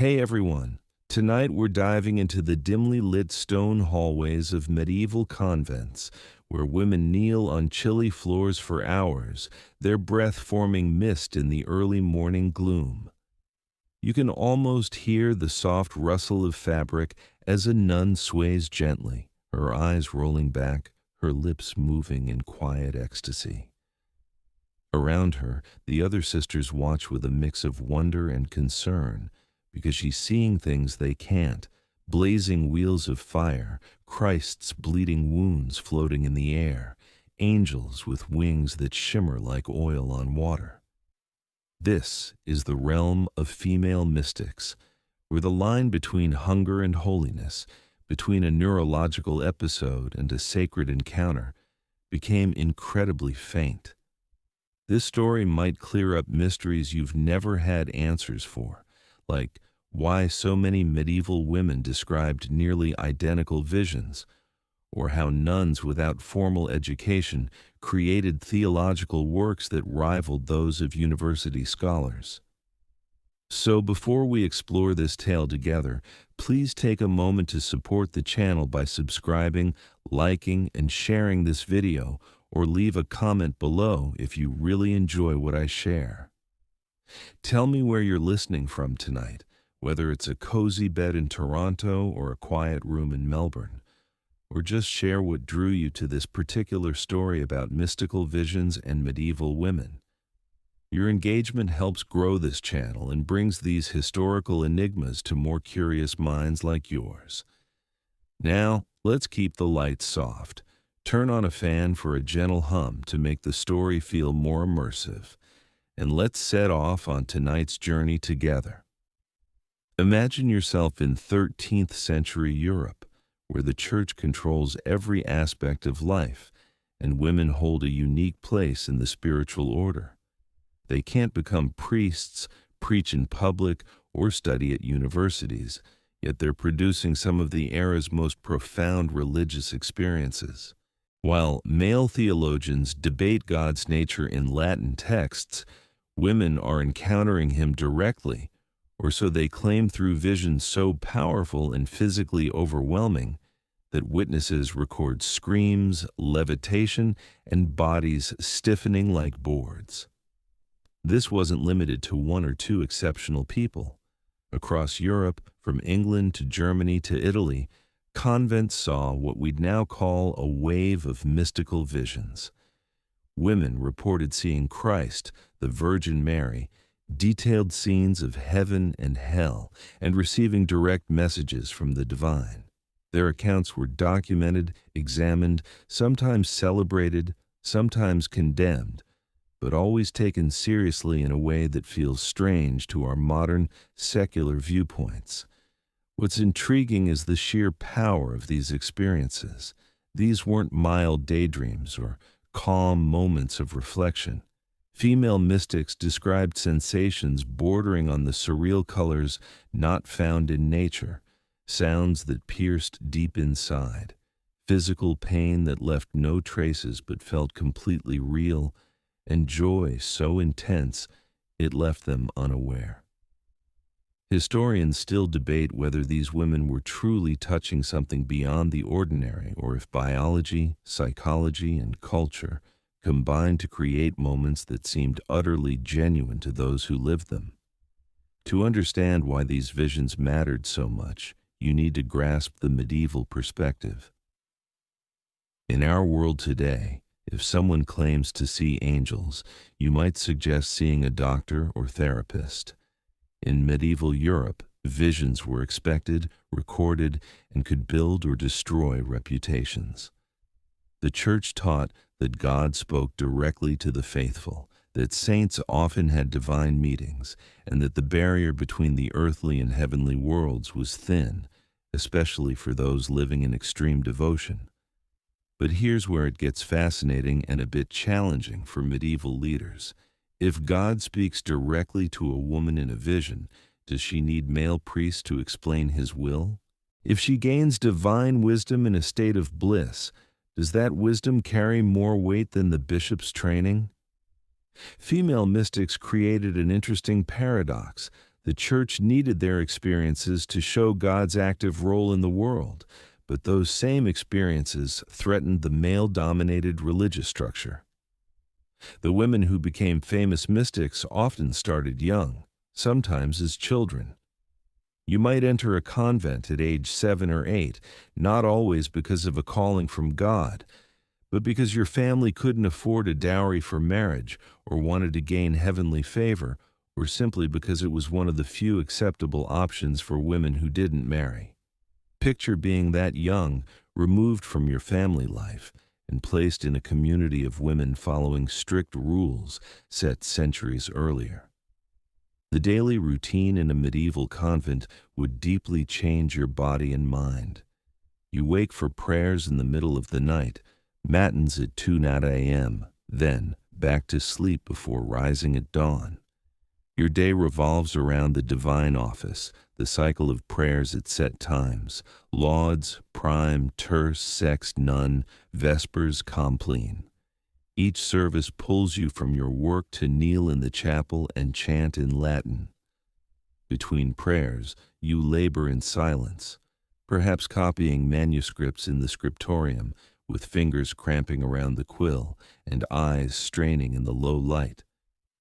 Hey everyone! Tonight we're diving into the dimly lit stone hallways of medieval convents, where women kneel on chilly floors for hours, their breath forming mist in the early morning gloom. You can almost hear the soft rustle of fabric as a nun sways gently, her eyes rolling back, her lips moving in quiet ecstasy. Around her, the other sisters watch with a mix of wonder and concern, because she's seeing things they can't: blazing wheels of fire, Christ's bleeding wounds floating in the air, angels with wings that shimmer like oil on water. This is the realm of female mystics, where the line between hunger and holiness, between a neurological episode and a sacred encounter, became incredibly faint. This story might clear up mysteries you've never had answers for, like why so many medieval women described nearly identical visions, or how nuns without formal education created theological works that rivaled those of university scholars. So before we explore this tale together, please take a moment to support the channel by subscribing, liking, and sharing this video, or leave a comment below if you really enjoy what I share. Tell me where you're listening from tonight, whether it's a cozy bed in Toronto or a quiet room in Melbourne, or just share what drew you to this particular story about mystical visions and medieval women. Your engagement helps grow this channel and brings these historical enigmas to more curious minds like yours. Now, let's keep the lights soft. Turn on a fan for a gentle hum to make the story feel more immersive, and let's set off on tonight's journey together. Imagine yourself in 13th century Europe, where the church controls every aspect of life, and women hold a unique place in the spiritual order. They can't become priests, preach in public, or study at universities, yet they're producing some of the era's most profound religious experiences. While male theologians debate God's nature in Latin texts, women are encountering him directly, or so they claim, through visions so powerful and physically overwhelming that witnesses record screams, levitation, and bodies stiffening like boards. This wasn't limited to one or two exceptional people. Across Europe, from England to Germany to Italy, convents saw what we'd now call a wave of mystical visions. Women reported seeing Christ, the Virgin Mary, detailed scenes of heaven and hell, and receiving direct messages from the divine. Their accounts were documented, examined, sometimes celebrated, sometimes condemned, but always taken seriously in a way that feels strange to our modern, secular viewpoints. What's intriguing is the sheer power of these experiences. These weren't mild daydreams or calm moments of reflection. Female mystics described sensations bordering on the surreal colors not found in nature, sounds that pierced deep inside, physical pain that left no traces but felt completely real, and joy so intense it left them unaware. Historians still debate whether these women were truly touching something beyond the ordinary, or if biology, psychology, and culture combined to create moments that seemed utterly genuine to those who lived them. To understand why these visions mattered so much, you need to grasp the medieval perspective. In our world today, if someone claims to see angels, you might suggest seeing a doctor or therapist. In medieval Europe, visions were expected, recorded, and could build or destroy reputations. The Church taught that God spoke directly to the faithful, that saints often had divine meetings, and that the barrier between the earthly and heavenly worlds was thin, especially for those living in extreme devotion. But here's where it gets fascinating and a bit challenging for medieval leaders. If God speaks directly to a woman in a vision, does she need male priests to explain his will? If she gains divine wisdom in a state of bliss, does that wisdom carry more weight than the bishop's training? Female mystics created an interesting paradox. The Church needed their experiences to show God's active role in the world, but those same experiences threatened the male-dominated religious structure. The women who became famous mystics often started young, sometimes as children. You might enter a convent at age 7 or 8, not always because of a calling from God, but because your family couldn't afford a dowry for marriage or wanted to gain heavenly favor, or simply because it was one of the few acceptable options for women who didn't marry. Picture being that young, removed from your family life, and placed in a community of women following strict rules set centuries earlier. The daily routine in a medieval convent would deeply change your body and mind. You wake for prayers in the middle of the night, matins at 2 a.m., then back to sleep before rising at dawn. Your day revolves around the divine office, the cycle of prayers at set times, lauds, prime, terce, sext, nun, vespers, compline. Each service pulls you from your work to kneel in the chapel and chant in Latin. Between prayers, you labor in silence, perhaps copying manuscripts in the scriptorium, with fingers cramping around the quill and eyes straining in the low light.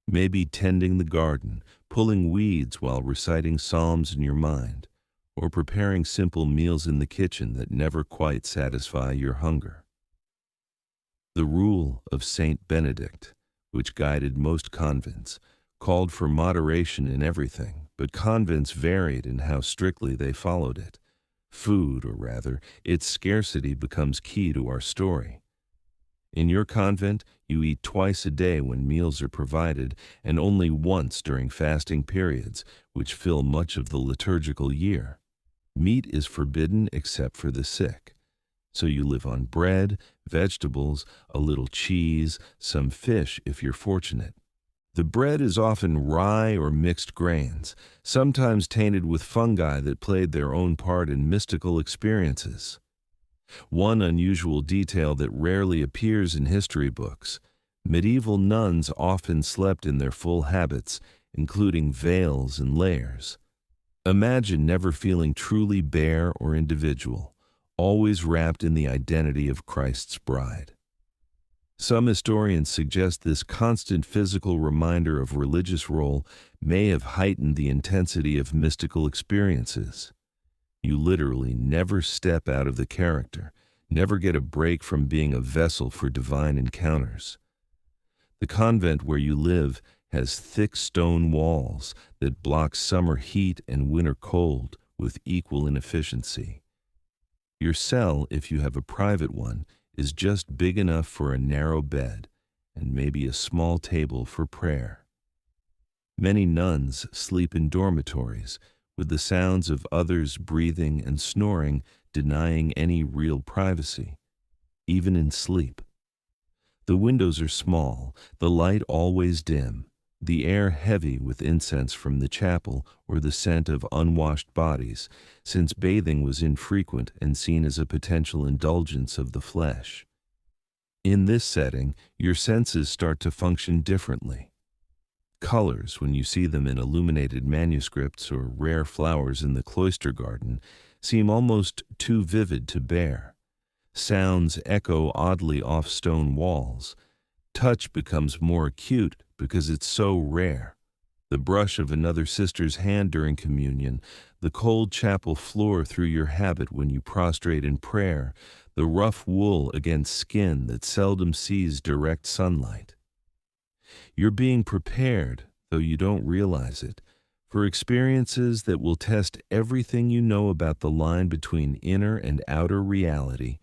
Maybe tending the garden, pulling weeds while reciting psalms in your mind, or preparing simple meals in the kitchen that never quite satisfy your hunger. The rule of Saint Benedict, which guided most convents, called for moderation in everything, but convents varied in how strictly they followed it. Food, or rather, its scarcity becomes key to our story. In your convent, you eat twice a day when meals are provided, and only once during fasting periods, which fill much of the liturgical year. Meat is forbidden except for the sick. So you live on bread, vegetables, a little cheese, some fish if you're fortunate. The bread is often rye or mixed grains, sometimes tainted with fungi that played their own part in mystical experiences. One unusual detail that rarely appears in history books: medieval nuns often slept in their full habits, including veils and layers. Imagine never feeling truly bare or individual, always wrapped in the identity of Christ's bride. Some historians suggest this constant physical reminder of religious role may have heightened the intensity of mystical experiences. You literally never step out of the character, never get a break from being a vessel for divine encounters. The convent where you live has thick stone walls that block summer heat and winter cold with equal inefficiency. Your cell, if you have a private one, is just big enough for a narrow bed and maybe a small table for prayer. Many nuns sleep in dormitories, with the sounds of others breathing and snoring denying any real privacy, even in sleep. The windows are small, the light always dim, the air heavy with incense from the chapel or the scent of unwashed bodies, since bathing was infrequent and seen as a potential indulgence of the flesh. In this setting, your senses start to function differently. Colors, when you see them in illuminated manuscripts or rare flowers in the cloister garden, seem almost too vivid to bear. Sounds echo oddly off stone walls. Touch becomes more acute because it's so rare. The brush of another sister's hand during communion, the cold chapel floor through your habit when you prostrate in prayer, the rough wool against skin that seldom sees direct sunlight. You're being prepared, though you don't realize it, for experiences that will test everything you know about the line between inner and outer reality,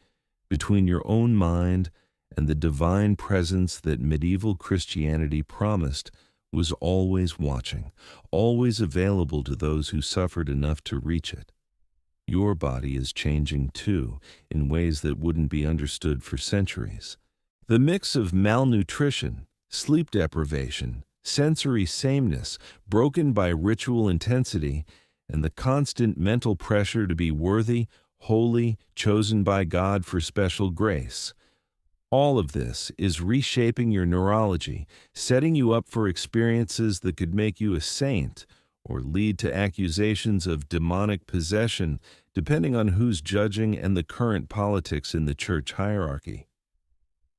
between your own mind and the divine presence that medieval Christianity promised was always watching, always available to those who suffered enough to reach it. Your body is changing too, in ways that wouldn't be understood for centuries. The mix of malnutrition, sleep deprivation, sensory sameness, broken by ritual intensity, and the constant mental pressure to be worthy, holy, chosen by God for special grace. All of this is reshaping your neurology, setting you up for experiences that could make you a saint or lead to accusations of demonic possession, depending on who's judging and the current politics in the church hierarchy.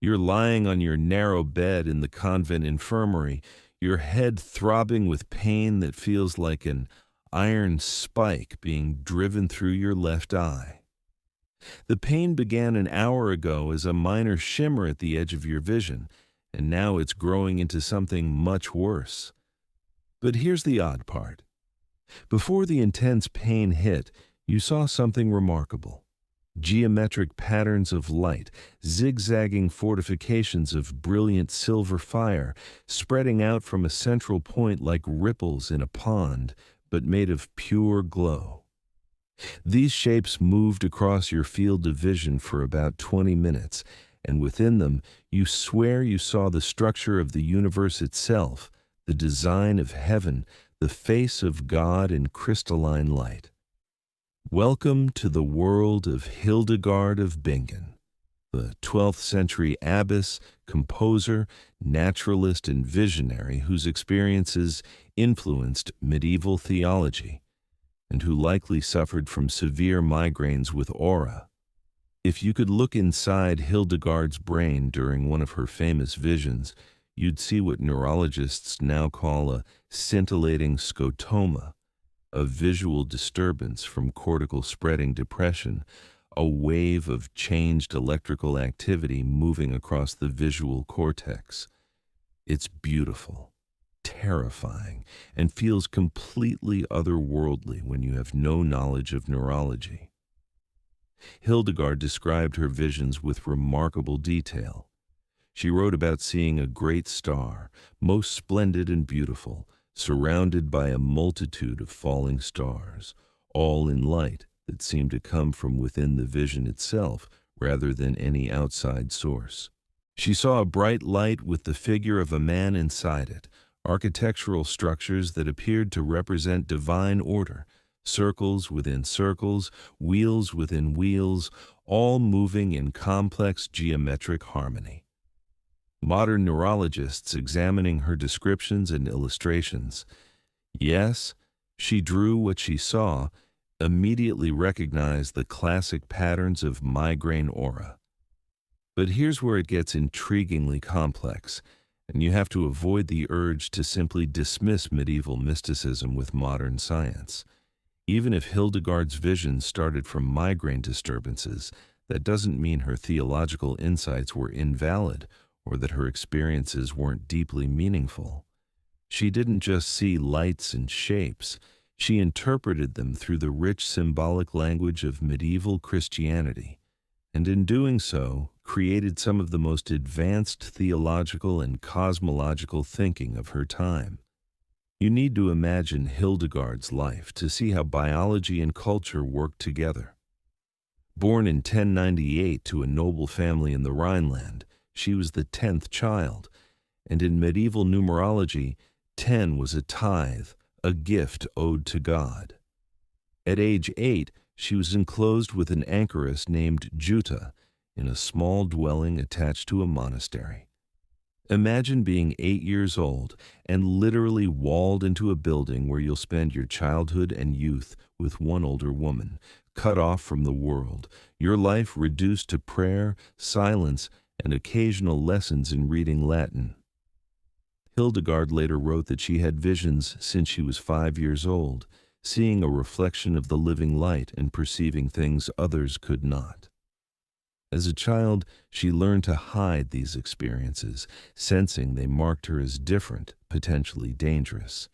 You're lying on your narrow bed in the convent infirmary, your head throbbing with pain that feels like an iron spike being driven through your left eye. The pain began an hour ago as a minor shimmer at the edge of your vision, and now it's growing into something much worse. But here's the odd part. Before the intense pain hit, you saw something remarkable. Geometric patterns of light, zigzagging fortifications of brilliant silver fire, spreading out from a central point like ripples in a pond, but made of pure glow. These shapes moved across your field of vision for about 20 minutes, and within them you swear you saw the structure of the universe itself, the design of heaven, the face of God in crystalline light. Welcome to the world of Hildegard of Bingen, the 12th century abbess, composer, naturalist, and visionary whose experiences influenced medieval theology, and who likely suffered from severe migraines with aura. If you could look inside Hildegard's brain during one of her famous visions, you'd see what neurologists now call a scintillating scotoma, a visual disturbance from cortical spreading depression, a wave of changed electrical activity moving across the visual cortex. It's beautiful, terrifying, and feels completely otherworldly when you have no knowledge of neurology. Hildegard described her visions with remarkable detail. She wrote about seeing a great star, most splendid and beautiful, surrounded by a multitude of falling stars, all in light that seemed to come from within the vision itself rather than any outside source. She saw a bright light with the figure of a man inside it, architectural structures that appeared to represent divine order, circles within circles, wheels within wheels, all moving in complex geometric harmony. Modern neurologists examining her descriptions and illustrations, yes, she drew what she saw, immediately recognized the classic patterns of migraine aura. But here's where it gets intriguingly complex, and you have to avoid the urge to simply dismiss medieval mysticism with modern science. Even if Hildegard's visions started from migraine disturbances, that doesn't mean her theological insights were invalid or that her experiences weren't deeply meaningful. She didn't just see lights and shapes, she interpreted them through the rich symbolic language of medieval Christianity, and in doing so, created some of the most advanced theological and cosmological thinking of her time. You need to imagine Hildegard's life to see how biology and culture worked together. Born in 1098 to a noble family in the Rhineland, she was the 10th child, and in medieval numerology, 10 was a tithe, a gift owed to God. At age 8, she was enclosed with an anchoress named Jutta in a small dwelling attached to a monastery. Imagine being 8 years old and literally walled into a building where you'll spend your childhood and youth with one older woman, cut off from the world, your life reduced to prayer, silence, and occasional lessons in reading Latin. Hildegard later wrote that she had visions since she was 5 years old, seeing a reflection of the living light and perceiving things others could not. As a child, she learned to hide these experiences, sensing they marked her as different, potentially dangerous.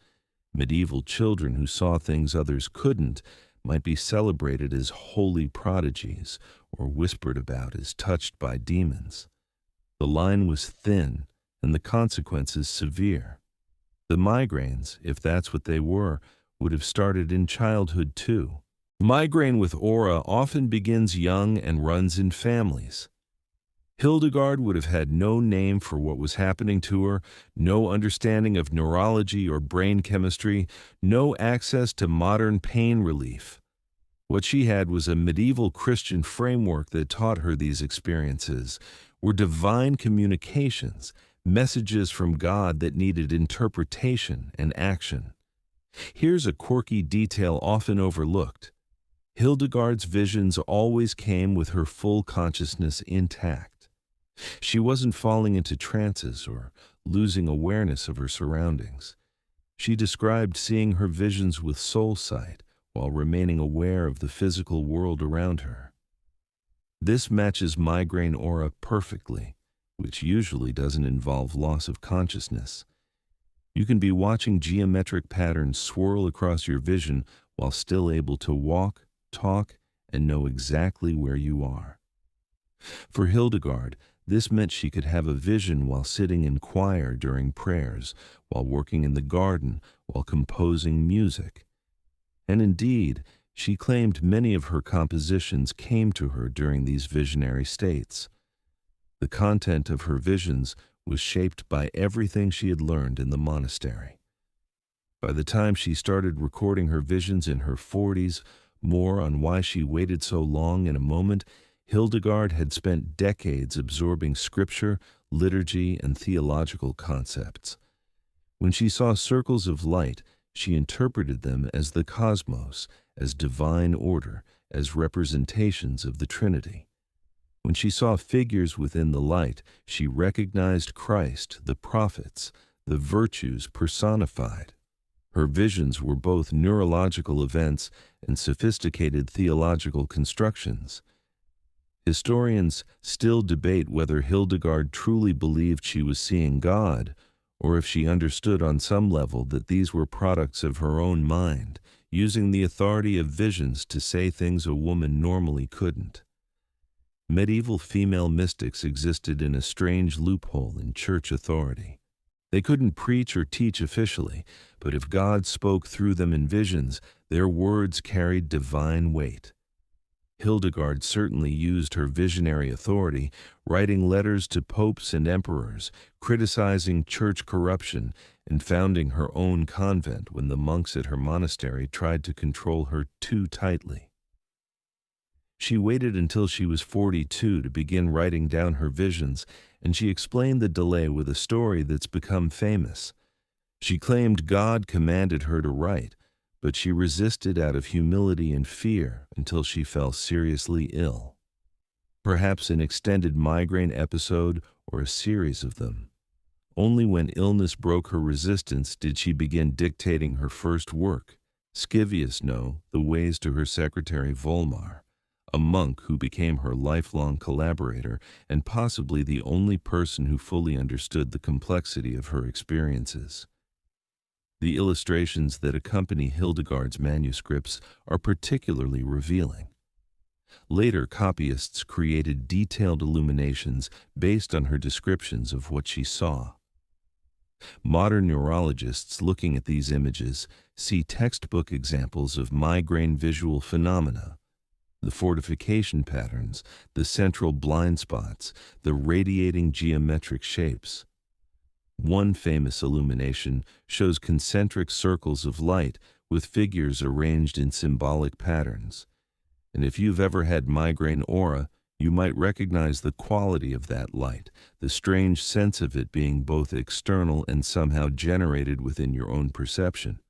Medieval children who saw things others couldn't might be celebrated as holy prodigies or whispered about as touched by demons. The line was thin and the consequences severe. The migraines, if that's what they were, would have started in childhood too. Migraine with aura often begins young and runs in families. Hildegard would have had no name for what was happening to her, no understanding of neurology or brain chemistry, no access to modern pain relief. What she had was a medieval Christian framework that taught her these experiences were divine communications, messages from God that needed interpretation and action. Here's a quirky detail often overlooked. Hildegard's visions always came with her full consciousness intact. She wasn't falling into trances or losing awareness of her surroundings. She described seeing her visions with soul sight while remaining aware of the physical world around her. This matches migraine aura perfectly, which usually doesn't involve loss of consciousness. You can be watching geometric patterns swirl across your vision while still able to walk, talk, and know exactly where you are. For Hildegard, this meant she could have a vision while sitting in choir during prayers, while working in the garden, while composing music. And indeed, she claimed many of her compositions came to her during these visionary states. The content of her visions was shaped by everything she had learned in the monastery. By the time she started recording her visions in her 40s, more on why she waited so long in a moment, Hildegard had spent decades absorbing scripture, liturgy, and theological concepts. When she saw circles of light, she interpreted them as the cosmos, as divine order, as representations of the Trinity. When she saw figures within the light, she recognized Christ, the prophets, the virtues personified. Her visions were both neurological events and sophisticated theological constructions. Historians still debate whether Hildegard truly believed she was seeing God, or if she understood on some level that these were products of her own mind, using the authority of visions to say things a woman normally couldn't. Medieval female mystics existed in a strange loophole in church authority. They couldn't preach or teach officially, but if God spoke through them in visions, their words carried divine weight. Hildegard certainly used her visionary authority, writing letters to popes and emperors, criticizing church corruption, and founding her own convent when the monks at her monastery tried to control her too tightly. She waited until she was 42 to begin writing down her visions, and she explained the delay with a story that's become famous. She claimed God commanded her to write, but she resisted out of humility and fear until she fell seriously ill. Perhaps an extended migraine episode or a series of them. Only when illness broke her resistance did she begin dictating her first work, Scivius No, the ways to her secretary Volmar, a monk who became her lifelong collaborator and possibly the only person who fully understood the complexity of her experiences. The illustrations that accompany Hildegard's manuscripts are particularly revealing. Later copyists created detailed illuminations based on her descriptions of what she saw. Modern neurologists looking at these images see textbook examples of migraine visual phenomena, the fortification patterns, the central blind spots, the radiating geometric shapes. One famous illumination shows concentric circles of light with figures arranged in symbolic patterns. And if you've ever had migraine aura, you might recognize the quality of that light, the strange sense of it being both external and somehow generated within your own perception.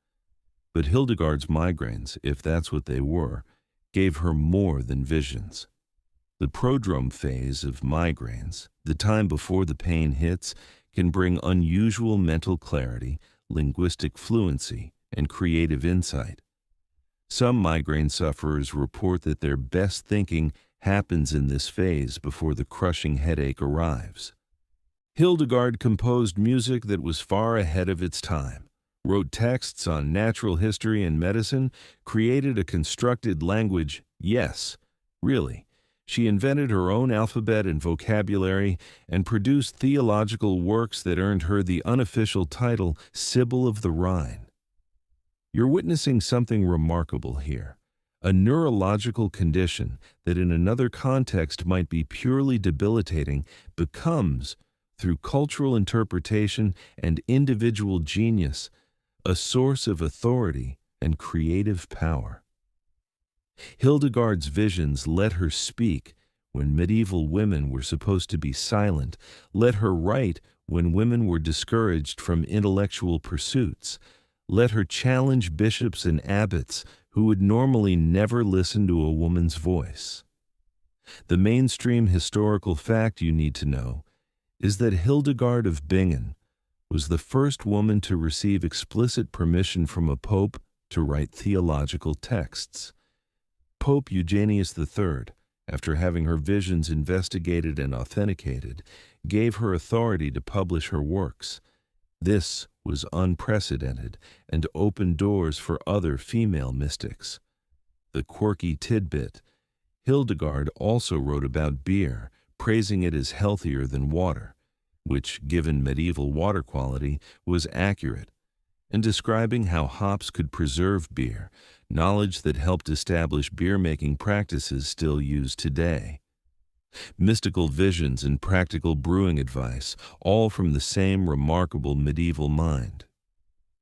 But Hildegard's migraines, if that's what they were, gave her more than visions. The prodrome phase of migraines, the time before the pain hits, can bring unusual mental clarity, linguistic fluency, and creative insight. Some migraine sufferers report that their best thinking happens in this phase before the crushing headache arrives. Hildegard composed music that was far ahead of its time, wrote texts on natural history and medicine, created a constructed language. Yes, really. She invented her own alphabet and vocabulary and produced theological works that earned her the unofficial title Sibyl of the Rhine. You're witnessing something remarkable here, a neurological condition that in another context might be purely debilitating becomes, through cultural interpretation and individual genius, a source of authority and creative power. Hildegard's visions let her speak when medieval women were supposed to be silent, let her write when women were discouraged from intellectual pursuits, Let her challenge bishops and abbots who would normally never listen to a woman's voice. The mainstream historical fact you need to know is that Hildegard of Bingen was the first woman to receive explicit permission from a pope to write theological texts. Pope Eugenius III, after having her visions investigated and authenticated, gave her authority to publish her works. This was unprecedented and opened doors for other female mystics. The quirky tidbit: Hildegard also wrote about beer, praising it as healthier than water, which, given medieval water quality, was accurate, and describing how hops could preserve beer, knowledge that helped establish beer-making practices still used today. Mystical visions and practical brewing advice, all from the same remarkable medieval mind.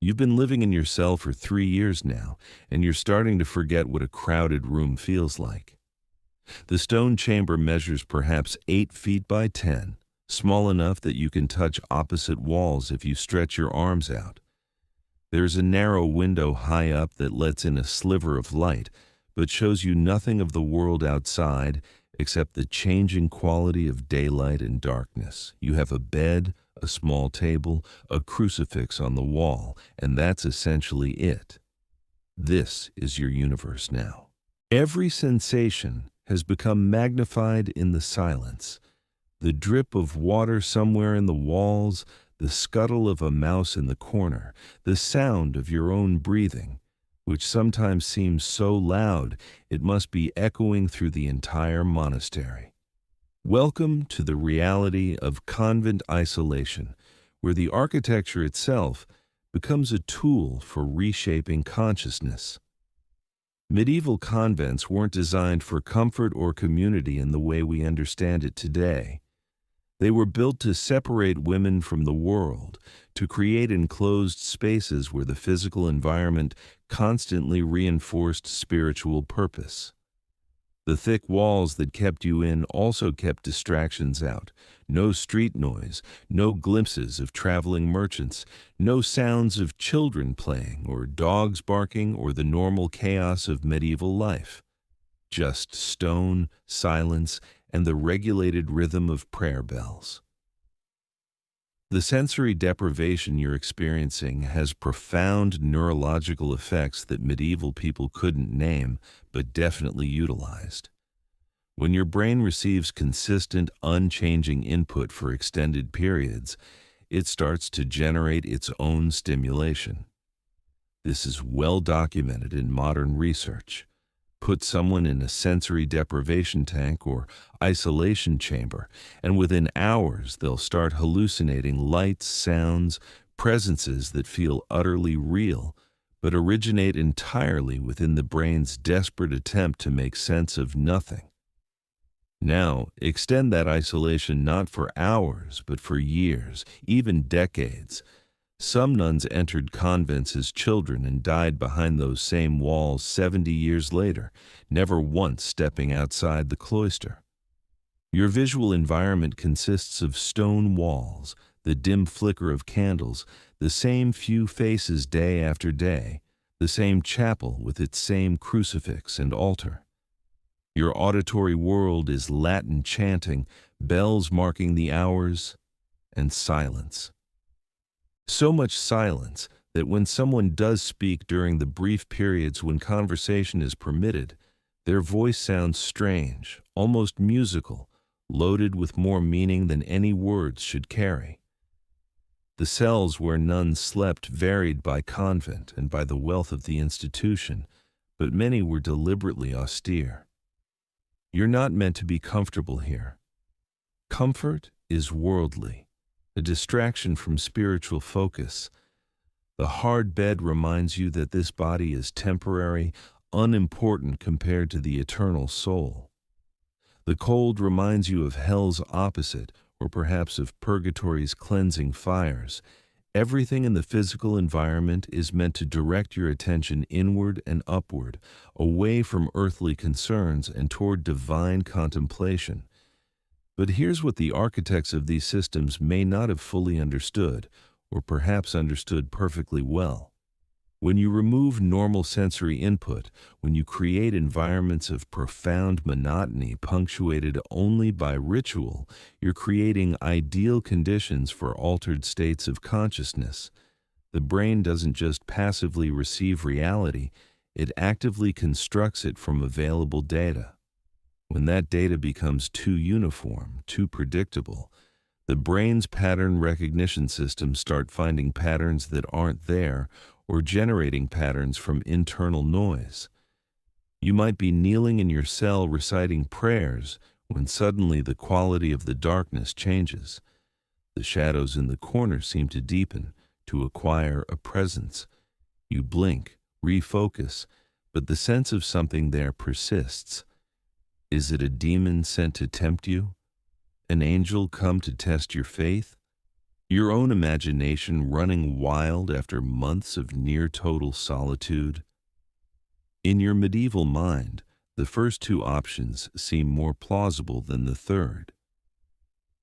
You've been living in your cell for 3 years now, and you're starting to forget what a crowded room feels like. The stone chamber measures perhaps 8 feet by 10, small enough that you can touch opposite walls if you stretch your arms out. There's a narrow window high up that lets in a sliver of light, but shows you nothing of the world outside except the changing quality of daylight and darkness. You have a bed, a small table, a crucifix on the wall, and that's essentially it. This is your universe now. Every sensation has become magnified in the silence. The drip of water somewhere in the walls, the scuttle of a mouse in the corner, the sound of your own breathing, which sometimes seems so loud it must be echoing through the entire monastery. Welcome to the reality of convent isolation, where the architecture itself becomes a tool for reshaping consciousness. Medieval convents weren't designed for comfort or community in the way we understand it today. They were built to separate women from the world, to create enclosed spaces where the physical environment constantly reinforced spiritual purpose. The thick walls that kept you in also kept distractions out. No street noise, no glimpses of traveling merchants, no sounds of children playing or dogs barking or the normal chaos of medieval life. Just stone, silence, and the regulated rhythm of prayer bells. The sensory deprivation you're experiencing has profound neurological effects that medieval people couldn't name, but definitely utilized. When your brain receives consistent, unchanging input for extended periods, it starts to generate its own stimulation. This is well documented in modern research. Put someone in a sensory deprivation tank or isolation chamber, and within hours they'll start hallucinating lights, sounds, presences that feel utterly real, but originate entirely within the brain's desperate attempt to make sense of nothing. Now, extend that isolation not for hours, but for years, even decades. Some nuns entered convents as children and died behind those same walls 70 years later, never once stepping outside the cloister. Your visual environment consists of stone walls, the dim flicker of candles, the same few faces day after day, the same chapel with its same crucifix and altar. Your auditory world is Latin chanting, bells marking the hours, and silence. So much silence that when someone does speak during the brief periods when conversation is permitted, their voice sounds strange, almost musical, loaded with more meaning than any words should carry. The cells where nuns slept varied by convent and by the wealth of the institution, but many were deliberately austere. You're not meant to be comfortable here. Comfort is worldly, a distraction from spiritual focus. The hard bed reminds you that this body is temporary, unimportant compared to the eternal soul. The cold reminds you of hell's opposite, or perhaps of purgatory's cleansing fires. Everything in the physical environment is meant to direct your attention inward and upward, away from earthly concerns and toward divine contemplation. But here's what the architects of these systems may not have fully understood, or perhaps understood perfectly well. When you remove normal sensory input, when you create environments of profound monotony punctuated only by ritual, you're creating ideal conditions for altered states of consciousness. The brain doesn't just passively receive reality, it actively constructs it from available data. When that data becomes too uniform, too predictable, the brain's pattern recognition systems start finding patterns that aren't there or generating patterns from internal noise. You might be kneeling in your cell reciting prayers when suddenly the quality of the darkness changes. The shadows in the corner seem to deepen, to acquire a presence. You blink, refocus, but the sense of something there persists. Is it a demon sent to tempt you? An angel come to test your faith? Your own imagination running wild after months of near-total solitude? In your medieval mind, the first two options seem more plausible than the third.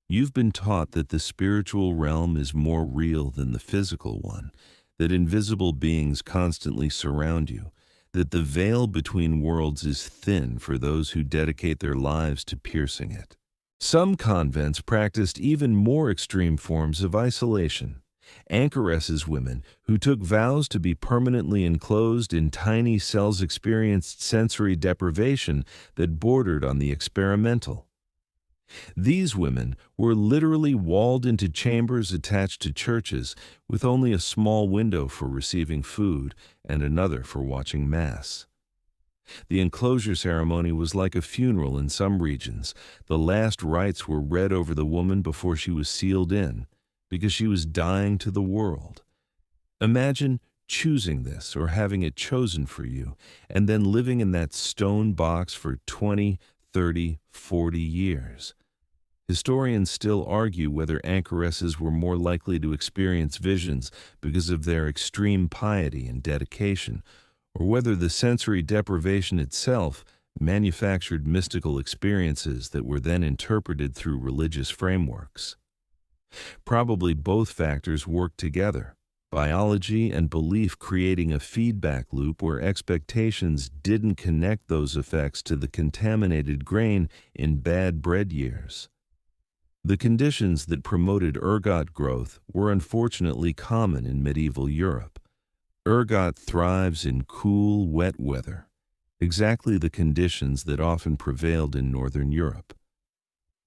You've been taught that the spiritual realm is more real than the physical one, that invisible beings constantly surround you, that the veil between worlds is thin for those who dedicate their lives to piercing it. Some convents practiced even more extreme forms of isolation. Anchoresses women who took vows to be permanently enclosed in tiny cells experienced sensory deprivation that bordered on the experimental. These women were literally walled into chambers attached to churches with only a small window for receiving food and another for watching Mass. The enclosure ceremony was like a funeral in some regions. The last rites were read over the woman before she was sealed in, because she was dying to the world. Imagine choosing this or having it chosen for you, and then living in that stone box for 20, 30, 40 years. Historians still argue whether anchoresses were more likely to experience visions because of their extreme piety and dedication, or whether the sensory deprivation itself manufactured mystical experiences that were then interpreted through religious frameworks. Probably both factors worked together, biology and belief creating a feedback loop where expectations didn't connect those effects to the contaminated grain in bad bread years. The conditions that promoted ergot growth were unfortunately common in medieval Europe. Ergot thrives in cool, wet weather, exactly the conditions that often prevailed in northern Europe.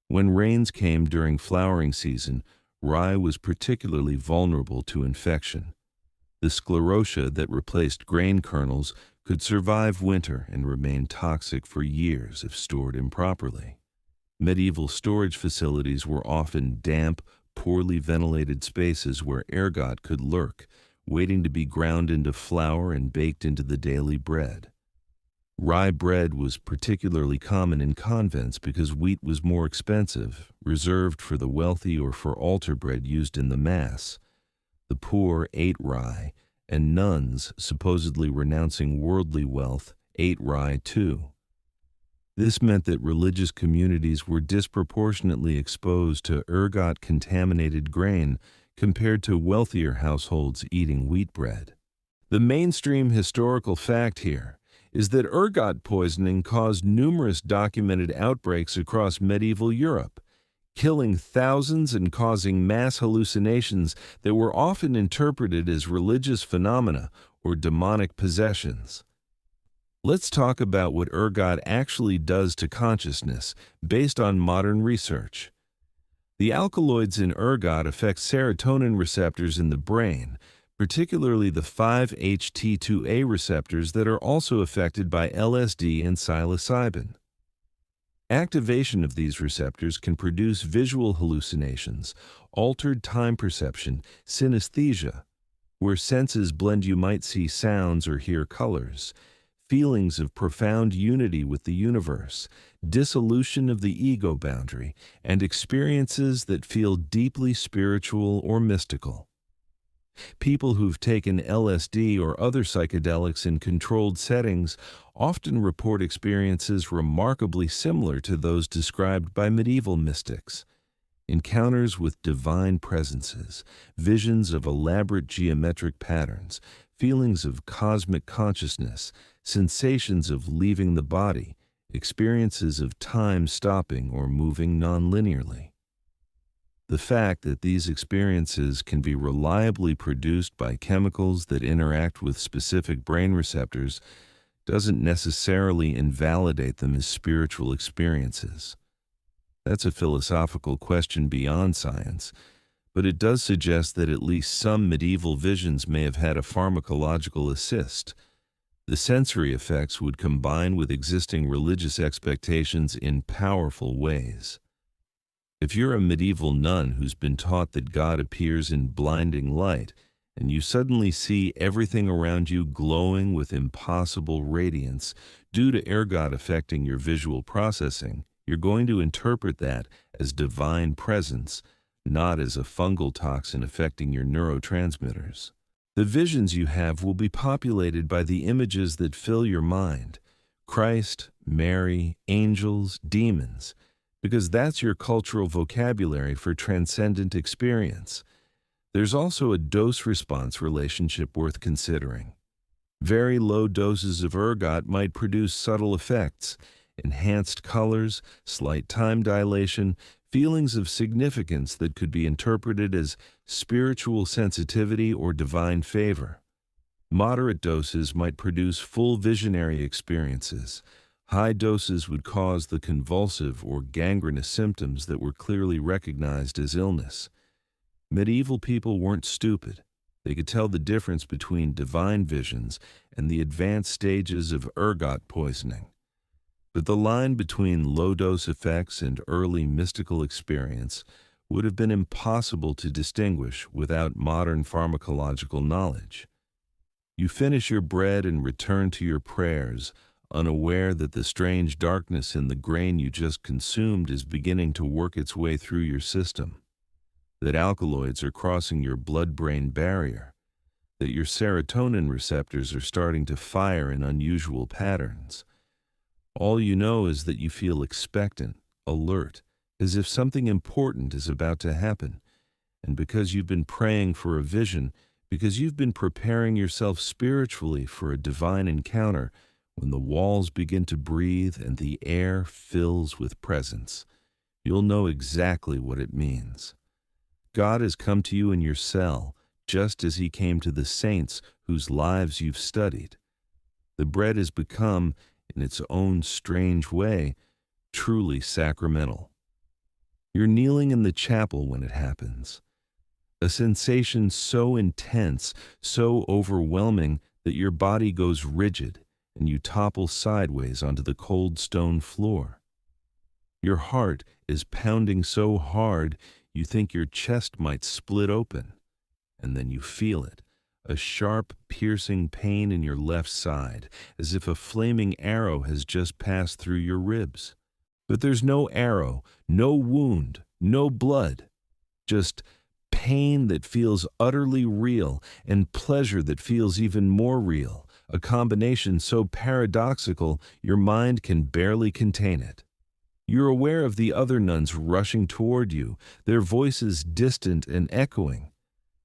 When rains came during flowering season, rye was particularly vulnerable to infection. The sclerotia that replaced grain kernels could survive winter and remain toxic for years if stored improperly. Medieval storage facilities were often damp, poorly ventilated spaces where ergot could lurk, waiting to be ground into flour and baked into the daily bread. Rye bread was particularly common in convents because wheat was more expensive, reserved for the wealthy or for altar bread used in the Mass. The poor ate rye, and nuns, supposedly renouncing worldly wealth, ate rye too. This meant that religious communities were disproportionately exposed to ergot-contaminated grain compared to wealthier households eating wheat bread. The mainstream historical fact here is that ergot poisoning caused numerous documented outbreaks across medieval Europe, killing thousands and causing mass hallucinations that were often interpreted as religious phenomena or demonic possessions. Let's talk about what ergot actually does to consciousness based on modern research. The alkaloids in ergot affect serotonin receptors in the brain, particularly the 5-HT2A receptors that are also affected by LSD and psilocybin. Activation of these receptors can produce visual hallucinations, altered time perception, synesthesia, where senses blend. You might see sounds or hear colors, feelings of profound unity with the universe, dissolution of the ego boundary, and experiences that feel deeply spiritual or mystical. People who've taken LSD or other psychedelics in controlled settings often report experiences remarkably similar to those described by medieval mystics. Encounters with divine presences, visions of elaborate geometric patterns, feelings of cosmic consciousness, sensations of leaving the body, experiences of time stopping or moving non-linearly. The fact that these experiences can be reliably produced by chemicals that interact with specific brain receptors doesn't necessarily invalidate them as spiritual experiences. That's a philosophical question beyond science, but it does suggest that at least some medieval visions may have had a pharmacological assist. The sensory effects would combine with existing religious expectations in powerful ways. If you're a medieval nun who's been taught that God appears in blinding light, and you suddenly see everything around you glowing with impossible radiance due to ergot affecting your visual processing, you're going to interpret that as divine presence, not as a fungal toxin affecting your neurotransmitters. The visions you have will be populated by the images that fill your mind: Christ, Mary, angels, demons, because that's your cultural vocabulary for transcendent experience. There's also a dose-response relationship worth considering. Very low doses of ergot might produce subtle effects: enhanced colors, slight time dilation, feelings of significance that could be interpreted as spiritual sensitivity or divine favor. Moderate doses might produce full visionary experiences. High doses would cause the convulsive or gangrenous symptoms that were clearly recognized as illness. Medieval people weren't stupid. They could tell the difference between divine visions and the advanced stages of ergot poisoning. But the line between low-dose effects and early mystical experience would have been impossible to distinguish without modern pharmacological knowledge. You finish your bread and return to your prayers, unaware that the strange darkness in the grain you just consumed is beginning to work its way through your system, that alkaloids are crossing your blood-brain barrier, that your serotonin receptors are starting to fire in unusual patterns. All you know is that you feel expectant, alert, as if something important is about to happen, and because you've been praying for a vision, because you've been preparing yourself spiritually for a divine encounter, when the walls begin to breathe and the air fills with presence, you'll know exactly what it means. God has come to you in your cell, just as he came to the saints whose lives you've studied. The bread has become, in its own strange way, truly sacramental. You're kneeling in the chapel when it happens. A sensation so intense, so overwhelming that your body goes rigid and you topple sideways onto the cold stone floor. Your heart is pounding so hard you think your chest might split open, and then you feel it, a sharp, piercing pain in your left side, as if a flaming arrow has just passed through your ribs. But there's no arrow, no wound, no blood, just pain that feels utterly real and pleasure that feels even more real, a combination so paradoxical your mind can barely contain it. You're aware of the other nuns rushing toward you, their voices distant and echoing,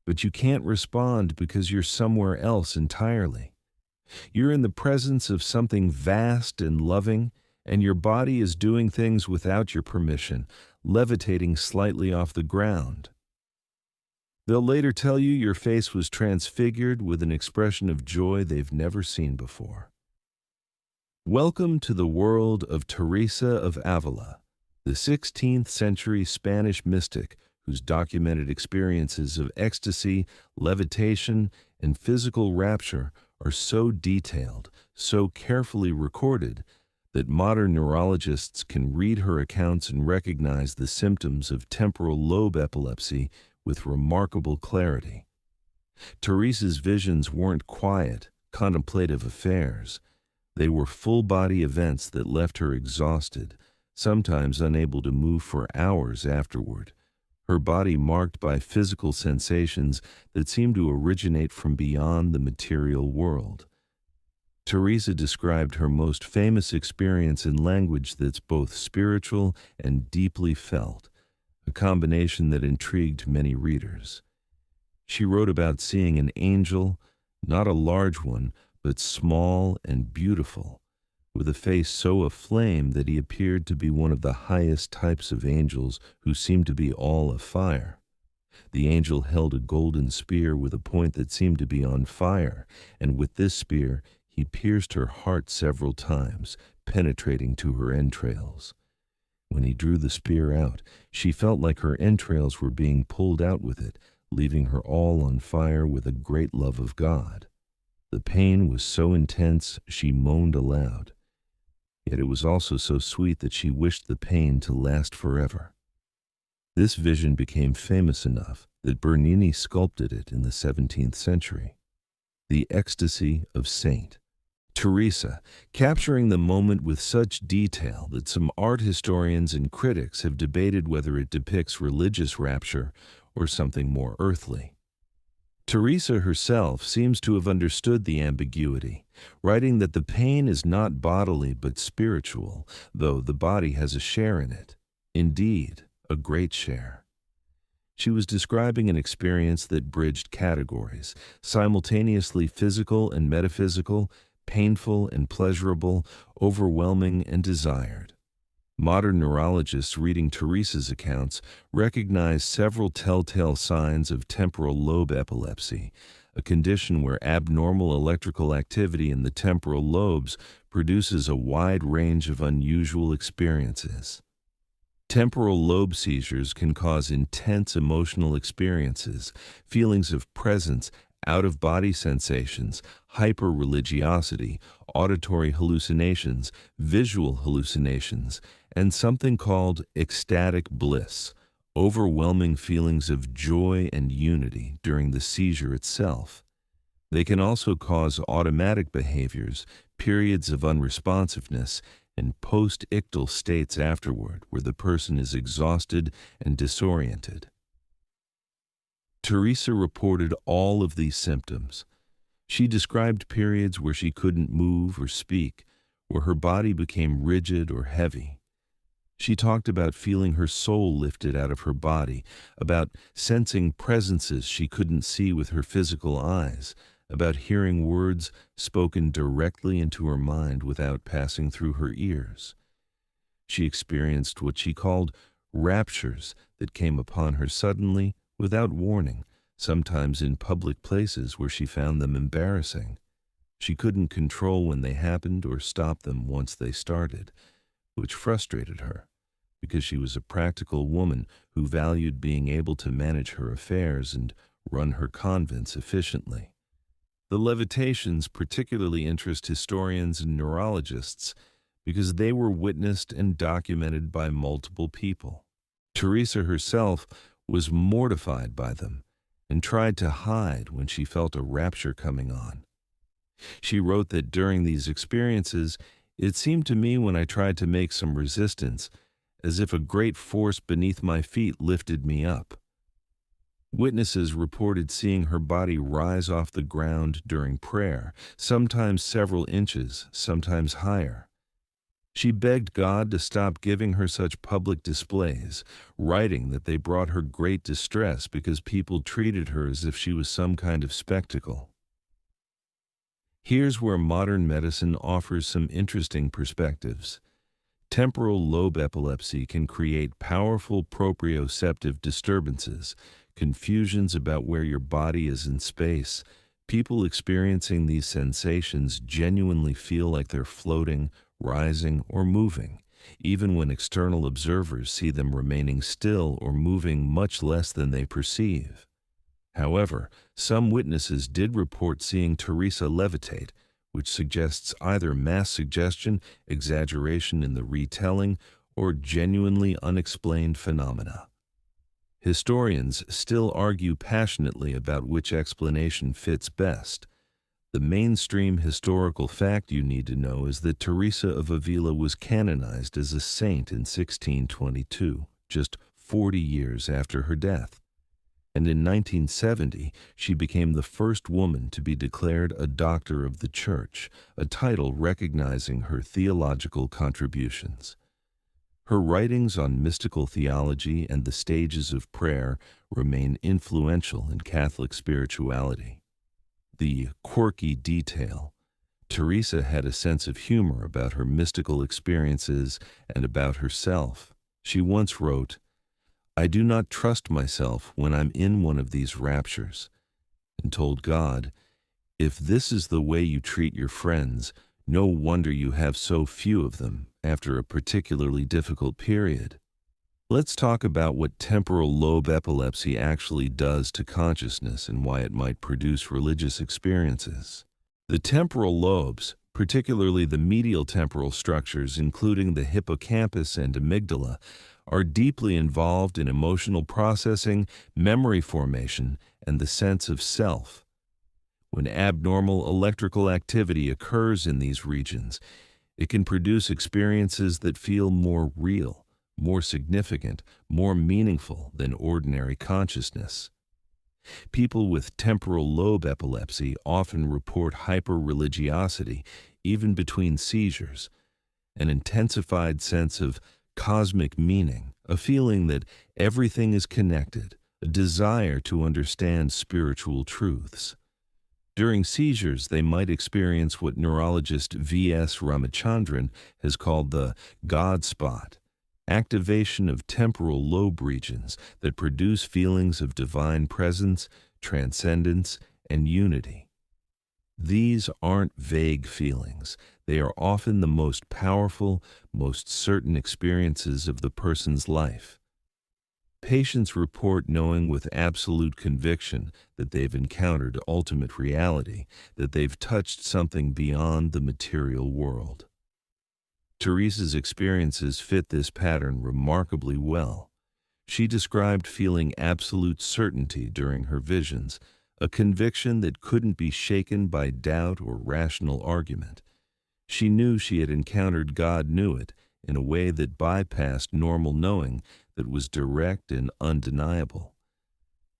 but you can't respond because you're somewhere else entirely. You're in the presence of something vast and loving, and your body is doing things without your permission, levitating slightly off the ground. They'll later tell you your face was transfigured with an expression of joy they've never seen before. Welcome to the world of Teresa of Avila, the 16th century Spanish mystic whose documented experiences of ecstasy, levitation, and physical rapture are so detailed, so carefully recorded, that modern neurologists can read her accounts and recognize the symptoms of temporal lobe epilepsy with remarkable clarity. Teresa's visions weren't quiet, contemplative affairs. They were full-body events that left her exhausted, sometimes unable to move for hours afterward, her body marked by physical sensations that seemed to originate from beyond the material world. Teresa described her most famous experience in language that's both spiritual and deeply felt, a combination that intrigued many readers. She wrote about seeing an angel, not a large one, but small and beautiful, with a face so aflame that he appeared to be one of the highest types of angels who seemed to be all afire. The angel held a golden spear with a point that seemed to be on fire, and with this spear he pierced her heart several times, penetrating to her entrails. When he drew the spear out, she felt like her entrails were being pulled out with it, leaving her all on fire with a great love of God. The pain was so intense she moaned aloud. Yet it was also so sweet that she wished the pain to last forever. This vision became famous enough that Bernini sculpted it in the 17th century. The Ecstasy of Saint Teresa, capturing the moment with such detail that some art historians and critics have debated whether it depicts religious rapture or something more earthly. Teresa herself seems to have understood the ambiguity, writing that the pain is not bodily but spiritual, though the body has a share in it. Indeed, a great share. She was describing an experience that bridged categories, simultaneously physical and metaphysical, painful and pleasurable, overwhelming and desired. Modern neurologists reading Teresa's accounts recognize several telltale signs of temporal lobe epilepsy, a condition where abnormal electrical activity in the temporal lobes produces a wide range of unusual experiences. Temporal lobe seizures can cause intense emotional experiences, feelings of presence, out-of-body sensations, hyper-religiosity, auditory hallucinations, visual hallucinations, and something called ecstatic bliss, overwhelming feelings of joy and unity during the seizure itself. They can also cause automatic behaviors, periods of unresponsiveness, and post-ictal states afterward, where the person is exhausted and disoriented. Teresa reported all of these symptoms. She described periods where she couldn't move or speak, where her body became rigid or heavy. She talked about feeling her soul lifted out of her body, about sensing presences she couldn't see with her physical eyes, about hearing words spoken directly into her mind without passing through her ears. She experienced what she called raptures that came upon her suddenly, without warning, sometimes in public places where she found them embarrassing. She couldn't control when they happened or stop them once they started, which frustrated her, because she was a practical woman who valued being able to manage her affairs and run her convents efficiently. The levitations particularly interest historians and neurologists because they were witnessed and documented by multiple people. Teresa herself was mortified by them and tried to hide when she felt a rapture coming on. She wrote that during these experiences, it seemed to me when I tried to make some resistance, as if a great force beneath my feet lifted me up. Witnesses reported seeing her body rise off the ground during prayer, sometimes several inches, sometimes higher. She begged God to stop giving her such public displays, writing that they brought her great distress because people treated her as if she was some kind of spectacle. Here's where modern medicine offers some interesting perspectives. Temporal lobe epilepsy can create powerful proprioceptive disturbances, confusions about where your body is in space. People experiencing these sensations genuinely feel like they're floating, rising, or moving, even when external observers see them remaining still or moving much less than they perceive. However, some witnesses did report seeing Teresa levitate, which suggests either mass suggestion, exaggeration in the retelling, or genuinely unexplained phenomena. Historians still argue passionately about which explanation fits best. The mainstream historical fact you need to know is that Teresa of Avila was canonized as a saint in 1622, just 40 years after her death. And in 1970, she became the first woman to be declared a Doctor of the Church, a title recognizing her theological contributions. Her writings on mystical theology and the stages of prayer remain influential in Catholic spirituality. The quirky detail. Teresa had a sense of humor about her mystical experiences and about herself. She once wrote, "I do not trust myself when I'm in one of these raptures," and told God, "If this is the way you treat your friends, no wonder you have so few of them after a particularly difficult period." Let's talk about what temporal lobe epilepsy actually does to consciousness and why it might produce religious experiences. The temporal lobes, particularly the medial temporal structures including the hippocampus and amygdala, are deeply involved in emotional processing, memory formation, and the sense of self. When abnormal electrical activity occurs in these regions, it can produce experiences that feel more real, more significant, more meaningful than ordinary consciousness. People with temporal lobe epilepsy often report hyper-religiosity, even between seizures, an intensified sense of cosmic meaning, a feeling that everything is connected, a desire to understand spiritual truths. During seizures, they might experience what neurologist V.S. Ramachandran has called the God spot, activation of temporal lobe regions that produce feelings of divine presence, transcendence, and unity. These aren't vague feelings. They are often the most powerful, most certain experiences of the person's life. Patients report knowing with absolute conviction that they've encountered ultimate reality, that they've touched something beyond the material world. Teresa's experiences fit this pattern remarkably well. She described feeling absolute certainty during her visions, a conviction that couldn't be shaken by doubt or rational argument. She knew she had encountered God knew it in a way that bypassed normal knowing that was direct and undeniable.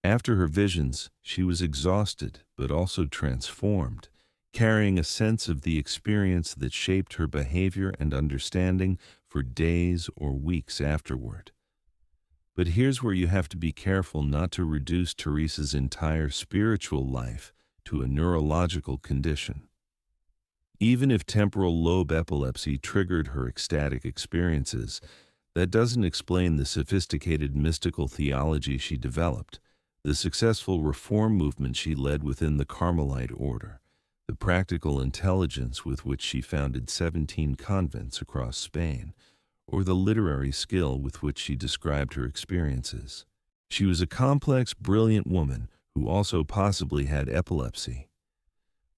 After her visions, she was exhausted but also transformed, carrying a sense of the experience that shaped her behavior and understanding for days or weeks afterward. But here's where you have to be careful not to reduce Teresa's entire spiritual life to a neurological condition. Even if temporal lobe epilepsy triggered her ecstatic experiences, that doesn't explain the sophisticated mystical theology she developed, the successful reform movement she led within the Carmelite order, the practical intelligence with which she founded 17 convents across Spain, or the literary skill with which she described her experiences. She was a complex, brilliant woman who also possibly had epilepsy.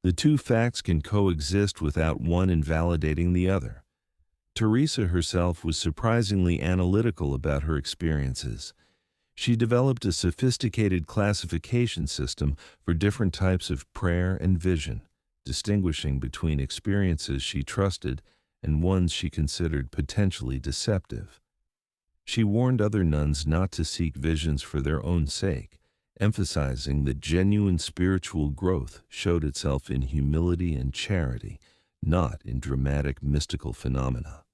The two facts can coexist without one invalidating the other. Teresa herself was surprisingly analytical about her experiences. She developed a sophisticated classification system for different types of prayer and vision, distinguishing between experiences she trusted and ones she considered potentially deceptive. She warned other nuns not to seek visions for their own sake, emphasizing that genuine spiritual growth showed itself in humility and charity, not in dramatic mystical phenomena.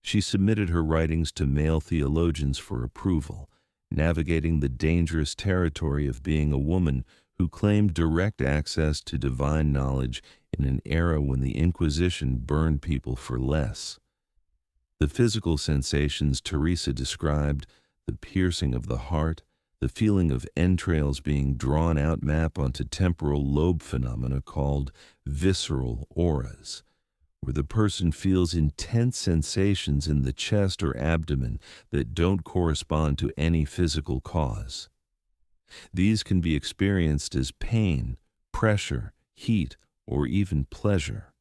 She submitted her writings to male theologians for approval, navigating the dangerous territory of being a woman who claimed direct access to divine knowledge in an era when the Inquisition burned people for less. The physical sensations Teresa described, the piercing of the heart, the feeling of entrails being drawn out map onto temporal lobe phenomena called visceral auras, where the person feels intense sensations in the chest or abdomen that don't correspond to any physical cause. These can be experienced as pain, pressure, heat, or even pleasure.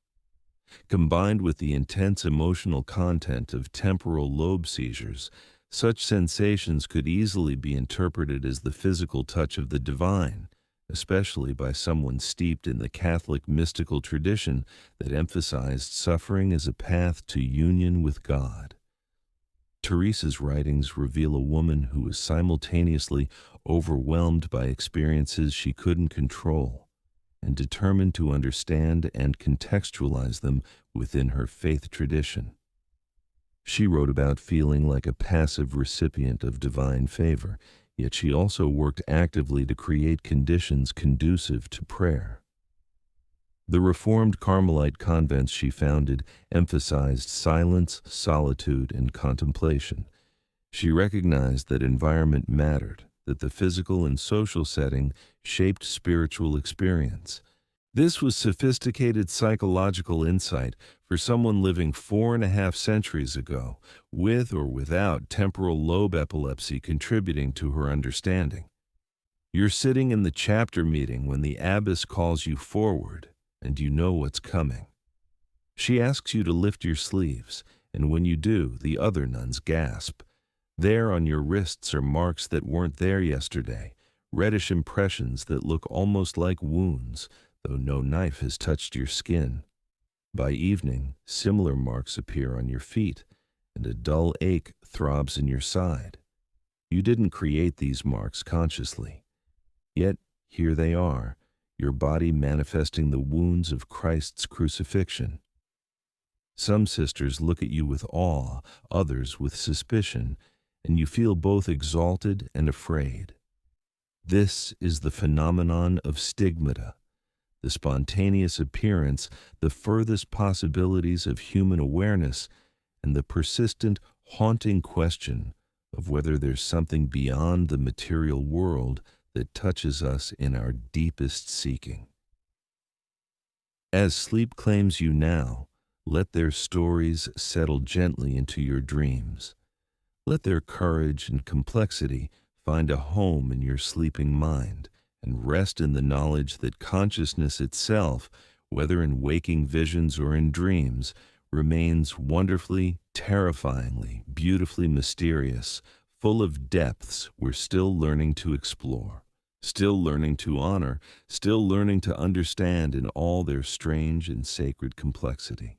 Combined with the intense emotional content of temporal lobe seizures, such sensations could easily be interpreted as the physical touch of the divine, especially by someone steeped in the Catholic mystical tradition that emphasized suffering as a path to union with God. Teresa's writings reveal a woman who was simultaneously overwhelmed by experiences she couldn't control and determined to understand and contextualize them within her faith tradition. She wrote about feeling like a passive recipient of divine favor, yet she also worked actively to create conditions conducive to prayer. The Reformed Carmelite convents she founded emphasized silence, solitude, and contemplation. She recognized that environment mattered, that the physical and social setting shaped spiritual experience. This was sophisticated psychological insight for someone living 4.5 centuries ago, with or without temporal lobe epilepsy contributing to her understanding. You're sitting in the chapter meeting when the abbess calls you forward, and you know what's coming. She asks you to lift your sleeves, and when you do, the other nuns gasp. There on your wrists are marks that weren't there yesterday, reddish impressions that look almost like wounds, though no knife has touched your skin. By evening, similar marks appear on your feet, and a dull ache throbs in your side. You didn't create these marks consciously. Yet, here they are, your body manifesting the wounds of Christ's crucifixion. Some sisters look at you with awe, others with suspicion, and you feel both exalted and afraid. This is the phenomenon of stigmata, the spontaneous appearance, the furthest possibilities of human awareness, and the persistent, haunting question of whether there's something beyond the material world that touches us in our deepest seeking. As sleep claims you now, let their stories settle gently into your dreams. Let their courage and complexity find a home in your sleeping mind, and rest in the knowledge that consciousness itself, whether in waking visions or in dreams, remains wonderfully, terrifyingly, beautifully mysterious, full of depths we're still learning to explore, still learning to honor, still learning to understand in all their strange and sacred complexity.